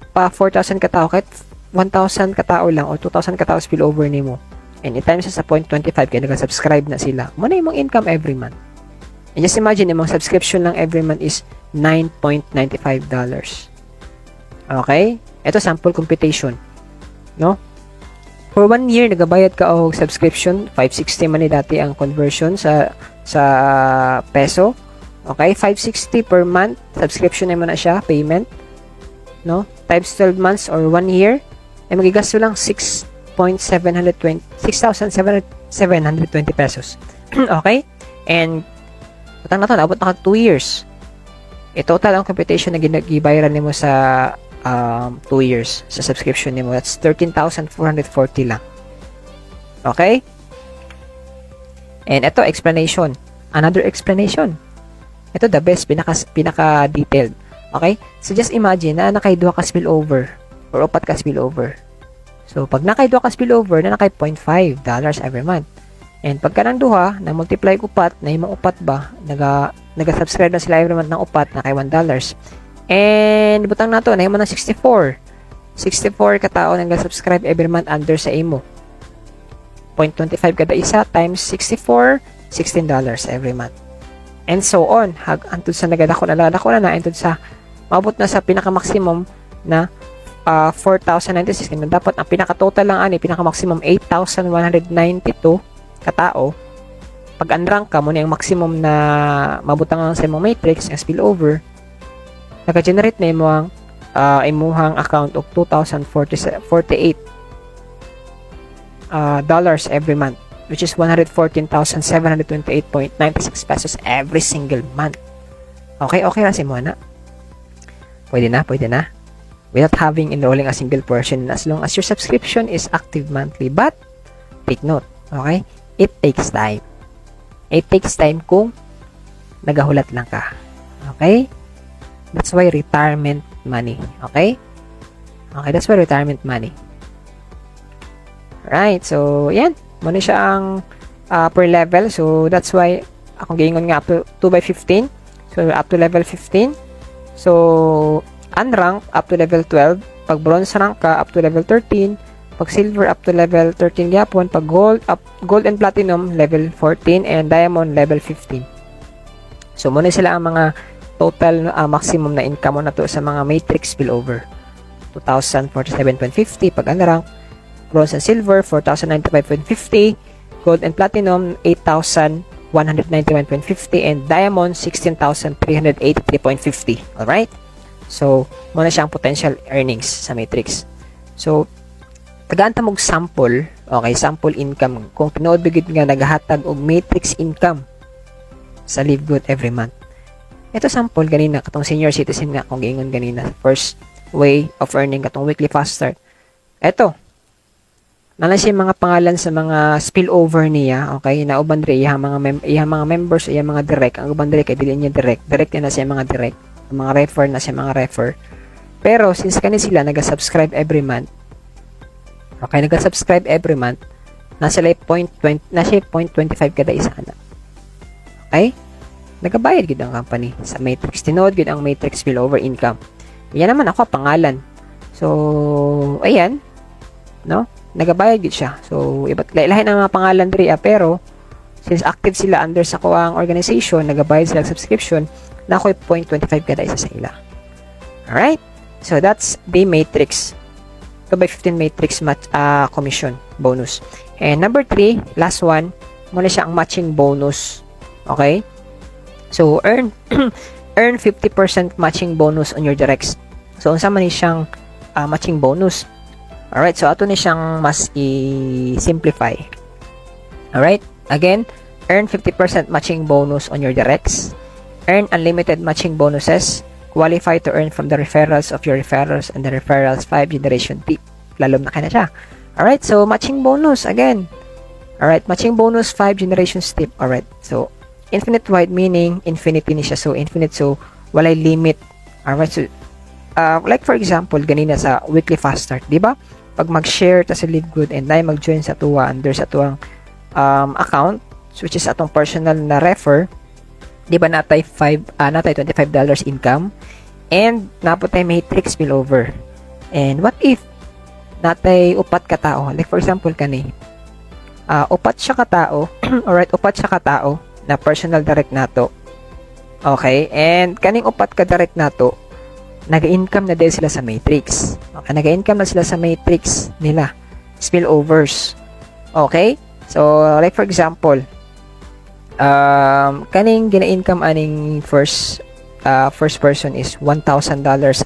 pa 4,000 katao, kahit 1,000 katao lang o 2,000 katao spillover nimo. And i-times sa 0.25 kaya nag-subscribe na sila. Muna yung income every month. And just imagine, yung subscription lang every month is $9.95. Okay? Ito sample computation. No? For 1 year, nagabayad ka o subscription. 560 man dati ang conversion sa peso. Okay? 560 per month. Subscription naman na siya. Payment. No? Times 12 months or 1 year. Ay magigasto lang 6,720 pesos. Okay? And utang na to, naabot na 2 years. Total ang computation na gibayaran nimo sa 2 years sa subscription nimo. That's 13,440 lang. Okay? And ito, explanation. Another explanation. Ito, the best, pinaka-detailed. Okay? So, just imagine na nakay 2 ka spillover or 4 ka spillover. So, pag nakay 2 ka spillover, na nakay $0.5 every month. And pagka ng duha, na multiply upat, na yung upat ba, naga-subscribe na sila every month ng upat, na kay $1. And, butang na to, na yung 64. 64 katao naga-subscribe every month under sa imo. 0.25 kada isa times 64, $16 every month. And so on, antod sa nagadako na, antod sa, maabot na sa pinaka-maximum na 4,096. Dapat ang pinaka-total lang pinaka-maximum 8,192 katao. Pag unrank ka mo na yung maximum na mabutang sa imong matrix, yung spillover, naka-generate na imong imuhang account of 2,048 dollars every month, which is 114,728.96 pesos every single month. Okay na si Mona. Pwede na. Without having enrolling a single person as long as your subscription is active monthly. But, take note, okay? It takes time. It takes time kung nagahulat lang ka. Okay? That's why retirement money. Okay? Okay, that's why retirement money. Right, so yan. Muna siya ang per level. So that's why akong giingon nga up to 2/15. So up to level 15. So unranked up to level 12. Pag bronze rank ka up to level 13. Pag silver up to level 13 gyapon. Pag gold and platinum level 14 and diamond level 15. So muna sila ang mga total maximum na income mo na to sa mga matrix spillover. 2,047.50 pag unranked. Bronze and silver 4,095.50, gold and platinum 8,191.50, and diamond 16,383.50. Alright? So, muna siyang potential earnings sa matrix. So, tagaanta mong sample, okay, sample income. Kung tinood bigid nga naghatag og matrix income sa Live Good every month. Ito sample ganina katong senior citizen nga kung giingon ganina, first way of earning katong weekly fast start. Ito, nala siya mga pangalan sa mga spillover niya, okay, na uban diri iya mga members, iya mga direct, ang uban diri kay dili niya direct na siya mga direct, mga refer na siya mga refer. Pero since kani sila naga-subscribe every month, okay, naga-subscribe every month, na sila 0.25 kada isa na. Okay? Nagabayad gid ang company sa matrix. Tinood gid ang matrix spillover income. Yan naman ako pangalan. So, ayan, no? Nagabayad gid siya. So, iba't lain ang mga pangalan diri pero since active sila under sa kuang organization, nagabayad sila subscription, na ako'y 0.25 kada isa sa ila. Alright? So, that's the matrix. 2/15 matrix commission bonus. And number 3, last one, muna siya ang matching bonus. Okay? So, earn 50% matching bonus on your directs. So, unsa man ni siyang matching bonus? Alright, so ato ni siyang mas i-simplify. Alright, again, earn 50% matching bonus on your directs. Earn unlimited matching bonuses. Qualify to earn from the referrals of your referrals and the referrals 5 generation tip. Lalom na ka na siya. Alright, so matching bonus again. Alright, matching bonus 5 generations tip. Alright, so infinite wide meaning infinity ni siya. So infinite, so walay limit. Alright, so like for example, ganina sa weekly fast start, di ba? Pag mag-share ta sa Live Good and dahil mag-join sa tuwa under sa tuwang account, which is atong personal na refer, di ba natay $25 income and napotay matrix spillover. And what if natay upat ka tao? Like for example kani, upat siya ka tao, alright, upat siya ka tao na personal direct nato. Okay, and kaning upat ka direct nato, nag-income na din sila sa matrix. Okay, nag-income na sila sa matrix nila. Spillovers. Okay? So, like for example, kaning gina-income aning first person is $1,000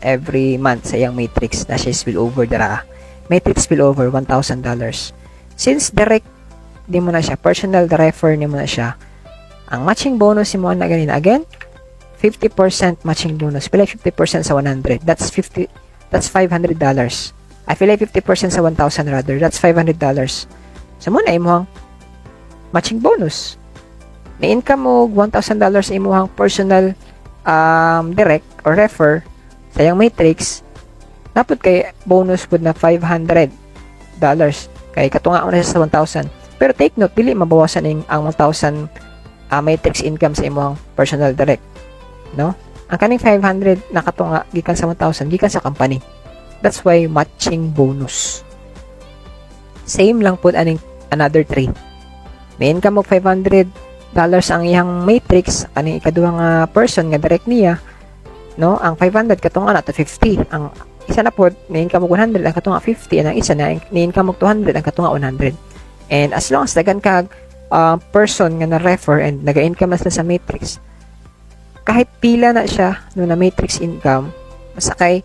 every month sa iyang matrix na siya spillover dara. Matrix spillover, $1,000. Since direct, di mo na siya, personal refer ni mo na siya, ang matching bonus mo na ganina, again, 50% matching bonus. Pila 50% sa 100. That's $500. I feel like 50% sa 1,000 rather. That's $500. So muna imuhang matching bonus. Na income mo $1,000 imuhang personal direct or refer sa yung matrix. Napod kay bonus pud na $500. Kay katunga mo na siya sa 1,000. Pero take note, dili mabawasan ang 1,000 matrix income sa imuhang personal direct. No? Ang kaning 500 nakatunga gikan sa 1,000 gikan sa company. That's why matching bonus. Same lang po aning another 3. May income og $500 ang iyang matrix kaning ikaduhang person nga direct niya, no? Ang 500 katunga na to 50. Ang isa na po may income og 100 ang katunga 50, and ang isa na may income og 200 ang katunga 100. And as long as dagan kag person nga na refer and naga-income na sila sa matrix, kahit pila na siya no na matrix income, basta kay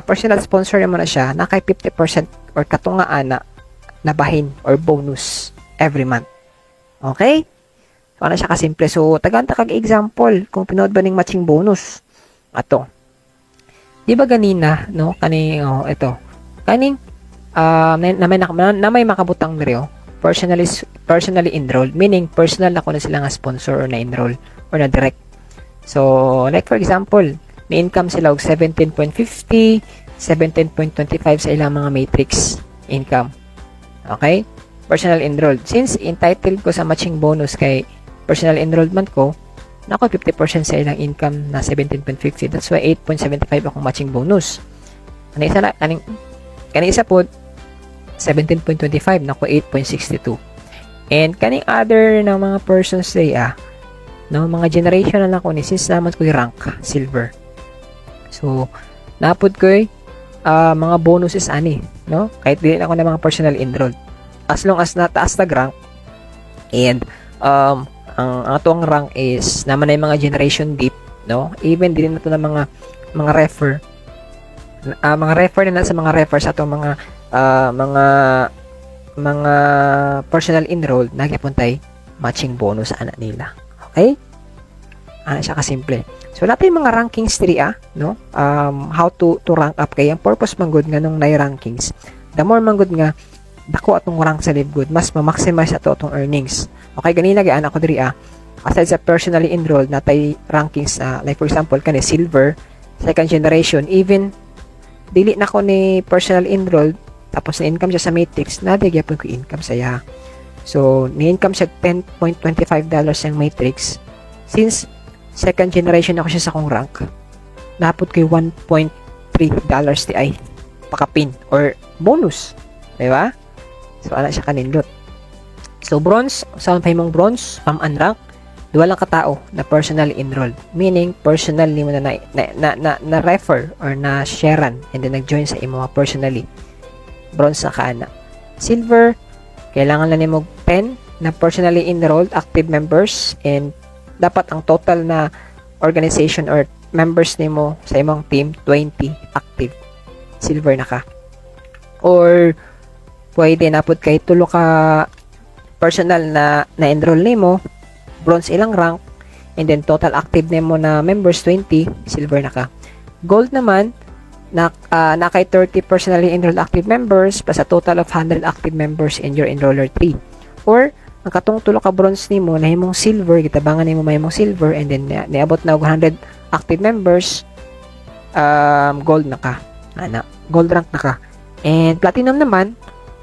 personal sponsor mo na siya, na kay 50% or katungaan na bahin or bonus every month. Okay? So, ano siya kasimple. So, tagantag kag example kung pinood ba ning matching bonus. Ato. Di ba ganina, no? Kaning, ito. Kaning, na may makabutang nyo, personally enrolled. Meaning, personal na ko na sila nga sponsor or na-enroll or na direct. So, like for example, may income sila og 17.50, 17.25 sa ilang mga matrix income. Okay? Personal enrolled. Since entitled ko sa matching bonus kay personal enrollment ko, nako 50% sa ilang income na 17.50. That's why 8.75 akong matching bonus. Kaning isa po 17.25, nako 8.62. And kaning other ng mga persons say no, mga generation na ako ni since naman ko rank silver. So napod ko mga bonuses ani, no? Kahit dili ako na mga personal enrolled. As long as nataas tag rank and ang atong rank is naman na yung mga generation deep, no? Even din na to ng mga refer. Mga refer na sa mga refer sa atong mga personal enrolled nagipuntay matching bonus sa anak nila. Okay? Siya kasimple. So natin yung mga rankings 3 no? How to rank up kay ang purpose man good nga nung rankings. The more man good nga dako atong rank sa live good, mas ma-maximize ato atong earnings. Okay, ganina gyud ako diri aside sa personally enrolled natay rankings like for example kani silver, second generation, even dili na ko ni personal enrolled tapos na income siya sa matrix, nadigya po ko income saya. So, ni-income siya $10.25 yung matrix. Since second generation ako siya sa kong rank, napot ko $1.3 ti ay pakapin or bonus. Diba? So, ana siya kanindot. So, bronze, saan pa mong bronze, pam unrank, duwa lang katao na personally enrolled. Meaning, personal ni mo na refer or na sharean and then nag-join sa imo personally. Bronze na kaana. Silver, kailangan na nimo 10 na personally enrolled active members and dapat ang total na organization or members nimo sa imong team 20 active. Silver na ka. Or pwede na pud kay tulo ka personal na enroll nimo, bronze ilang rank and then total active nimo na members 20, silver na ka. Gold naman na kay 30 personally enrolled active members plus a total of 100 active members in your enroller 3. Or ang katong tulo ka bronze nimo nahimong silver, gitabangan nimo mahimong silver and then niabot na og 100 active members, gold na ka. Gold rank na ka. And platinum naman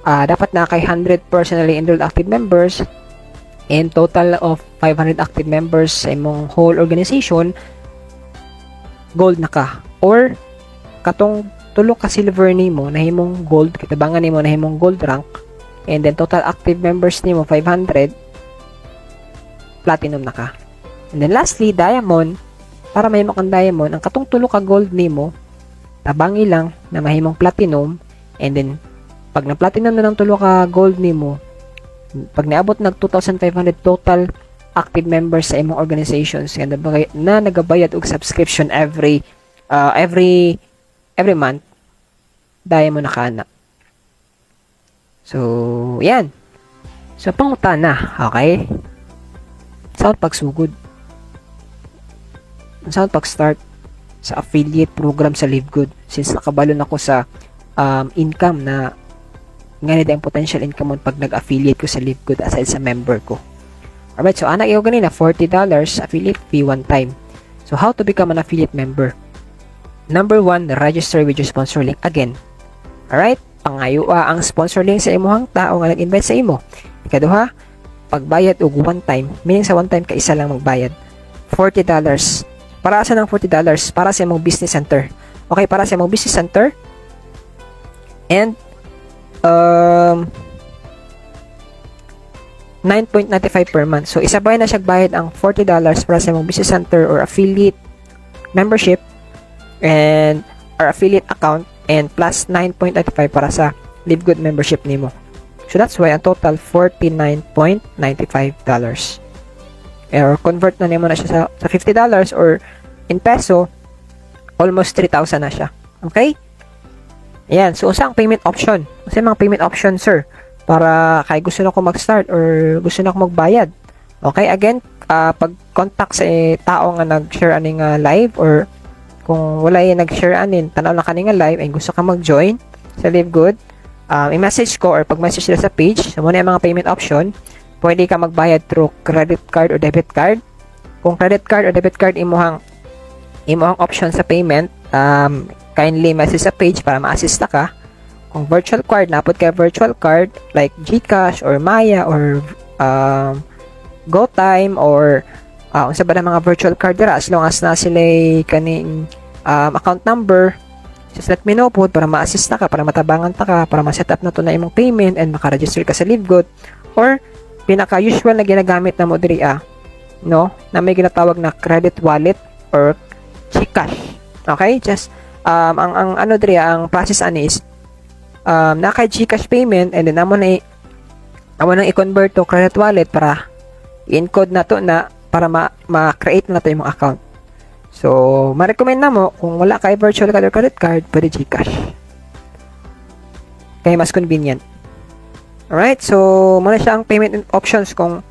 dapat na kay 100 personally enrolled active members and total of 500 active members sa imong whole organization, gold na ka. Or katong tulo ka silver nimo nahimong gold, kitabangan nimo nahimong gold rank and then total active members nimo 500, platinum na ka. And then lastly, diamond, para mahimo kang diamond, ang katong tulo ka gold nimo tabangi lang na mahimong platinum and then pag na platinum na ng tulo ka gold nimo, pag naabot nag 2,500 total active members sa imong organizations na nagabayad og subscription every month, dahil mo nakana. So, yan. So, pangutana, okay? Saan pagsugod? Saan pag-start sa affiliate program sa LiveGood? Since nakabalon ako sa income na ganito ang potential income mo pag nag-affiliate ko sa LiveGood aside sa member ko. Alright, so anak iyo ganina, $40 affiliate fee one time. So, how to become an affiliate member? Number 1, register with your sponsor link again. Alright? Pangayo ang sponsor link sa imuhang tao nga nag-invite sa imo. Ikaduha, pagbayad og one time. Meaning sa one time, kaisa lang magbayad. $40. Para sa ng $40? Para sa imong business center. Okay, para sa imong business center. And, 9.95 per month. So, isabay na siya bayad ang $40 para sa imong business center or affiliate membership and our affiliate account and plus 9.95 para sa LiveGood membership nimo. So that's why ang total $49.95. Or convert na nimo na siya sa $50 or in peso almost 3,000 na siya. Okay? Ayan, so usa ang payment option. Usa mga payment option, sir, para kay gusto na ko mag-start or gusto na ko magbayad. Okay, again, pag-contact sa tao nga nag-share aning live or kung wala yung nag-share anin, tanaw na kaninga live ay gusto ka mag-join sa LiveGood, i-message ko or pag-message sila sa page, so muna yung mga payment option, pwede ka magbayad through credit card or debit card. Kung credit card or debit card imuhang imo ang option sa payment, kindly message sa page para ma-assist ka. Kung virtual card, napod ka virtual card like GCash or Maya or GoTime or unsa ba na mga virtual card dira, as long as na sila kaning account number, just let me know po para ma-assist ka, para matabangan ka, para ma-set up na to na imong payment and maka-register ka sa Livegood. Or pinaka-usual na ginagamit na mo diri no, na may ginatawag na credit wallet or GCash. Okay? Just ang ano diri, ang process ani is naka GCash payment and then amo nang i-convert to credit wallet para i-encode na to na para ma-create na to yung account. So, ma-recommend na mo kung wala kay virtual card or credit card, pwede GCash. Kaya mas convenient. Alright, so muna siya ang payment options kung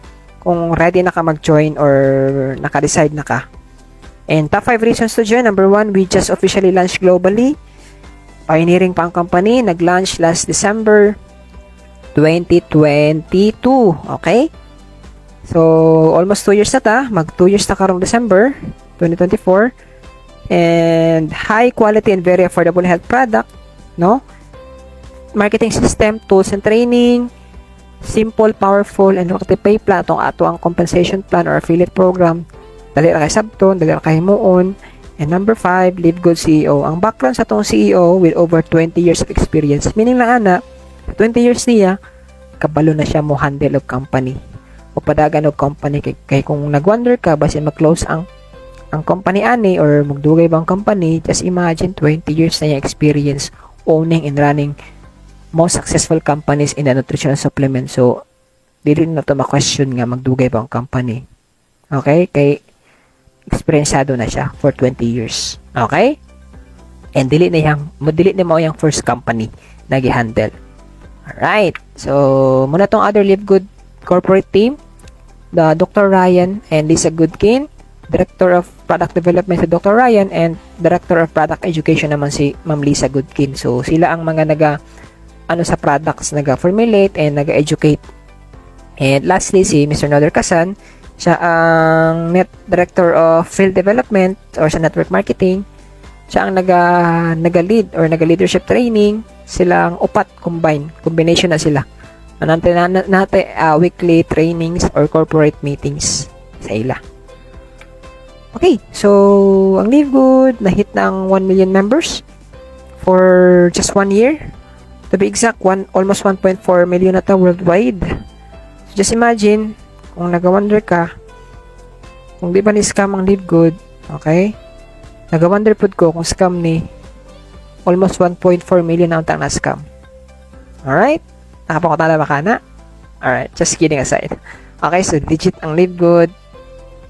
ready na ka mag-join or naka-decide na ka. And top 5 reasons to join. Number 1, we just officially launched globally. Pioneering pa ang company, nag-launch last December 2022. Okay? So, almost 2 years na ta. Mag 2 years na karong December 2024. And high quality and very affordable health product, no? Marketing system, tools and training, simple, powerful, and pay plan itong ato ang compensation plan or affiliate program. Dali ra kay sabton, dali ra kay himuon. And number 5, Livegood CEO. Ang background sa itong CEO with over 20 years of experience. Meaning na 20 years niya, kabalo na siya mo handle of company. O padagan of company. Kay kung nag-wonder ka, basta mag-close ang company ani or magdugay bang company, just imagine 20 years na yung experience owning and running most successful companies in the nutritional supplement. So, di rin na ito ma-question nga magdugay bang company. Okay? Kay experiencado na siya for 20 years. Okay? And dili na mo yung first company na gi-handle. Alright. So, muna tong other Livegood corporate team, the Dr. Ryan and Lisa Goodkin, Director of Product Development si Dr. Ryan, and Director of Product Education naman si Ma'am Lisa Goodkin. So, sila ang mga sa products, naga-formulate and naga-educate. And lastly, si Mr. Noder Kasan, siya ang Director of Field Development or sa Network Marketing. Siya ang naga-lead or naga-leadership training. Silang upat combination na sila. Natin weekly trainings or corporate meetings sa ila. Okay, so ang Livegood na-hit na ang 1 million members for just 1 year. To be exact, almost 1.4 million na ta worldwide. So just imagine, kung nag-wonder ka, kung di ba ni-scam ang Livegood, okay? Nag-wonder po ko kung scam ni almost 1.4 million na ang na-scam. Alright? Nakapakotala ba ka na? Alright, just kidding aside. Okay, so legit ang Livegood.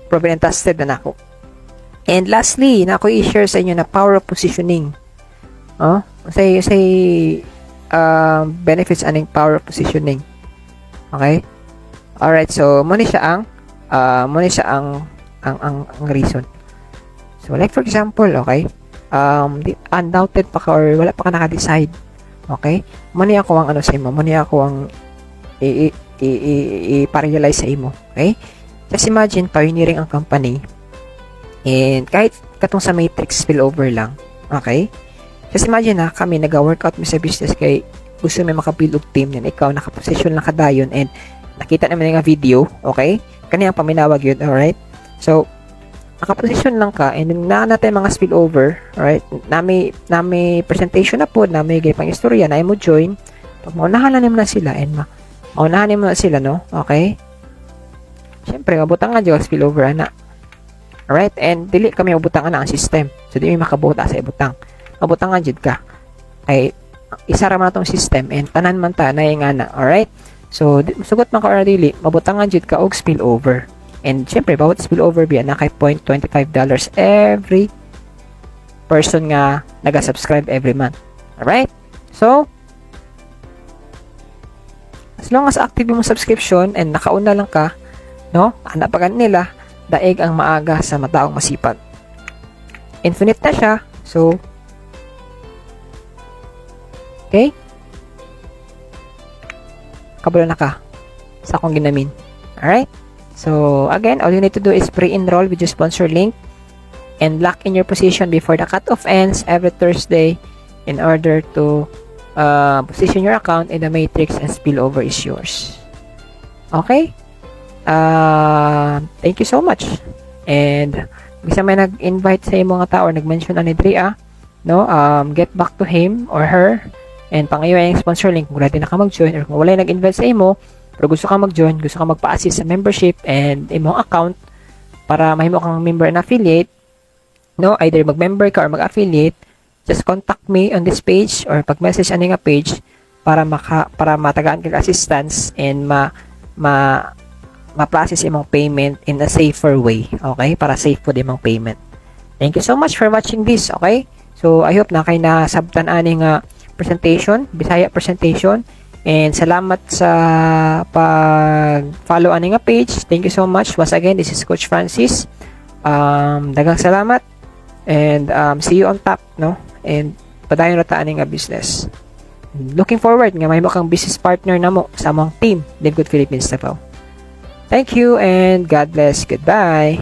Proven and tested na ako. And lastly, na ako i-share sa inyo na power of positioning. Say benefits aning power of positioning. Okay? Alright, so muna siya ang reason. So like for example, okay? Undoubted pa ka or wala pa ka naka-decide. Okay? Muna ako ang sa imo, muna ako ang i-realize sa imo. Okay? Just imagine, pioneering ang company. And kahit katong sa matrix spillover lang. Okay? Just imagine kami nag-workout mi sa business kay gusto may makabuild og team din. Ikaw naka-position lang kadayon and nakita naman nga video, okay? Kaniyang paminawag yun, alright? So, naka-position lang ka and then natin mga spillover, alright? Nami presentation na po, nami pang istorya, na mo join. Pag maunahan na naman na sila and maunahan naman na sila, no? Okay? Siyempre, mabutang nga dyan spillover, ana. Alright? And dili kami mabutang na ang system. So, di may makabuta sa ibutang. Mabutang nga dyan ka. Ay, isa raman na tong system and tanan man ta na yung ana. Alright? So, sugot man ka or dili, mabutang nga dyan ka og spillover. And siyempre, bawat spillover biya na kay $0.25 every person nga naga-subscribe every month. Alright? So, as long as active yung subscription and nakauna lang ka, no? Anapagan nila, daig ang maaga sa mataong masipag. Infinite na siya. So, okay? Kabalo na ka sa akong ginamin. Alright? So, again, all you need to do is pre-enroll with your sponsor link. and lock in your position before the cutoff ends every Thursday in order to position your account in the matrix and spillover is yours. Okay? Thank you so much. And bisa may nag-invite sa imo nga tao or nag-mention ani Drea, no? Get back to him or her and pangayo ang sponsor link kung ready na ka mag-join or kung wala nag-invite sa imo pero gusto ka mag-join, gusto ka magpa-assist sa membership and imong account para mahimo kang member and affiliate, no? Either mag-member ka or mag-affiliate, just contact me on this page or pag-message ani nga page para matagaan kag assistance and ma-process imong payment in a safer way, okay? Para safe po imong payment. Thank you so much for watching this, okay? So, I hope na kay nasabtan aning presentation, Bisaya presentation, and salamat sa pag-follow aning page. Thank you so much. Once again, this is Coach Francis. Daghang salamat and see you on top, no? And padayon ra ta aning business. Looking forward nga mahimo kang business partner namo sa among team, Live Good Philippines Davao. Thank you and God bless. Goodbye.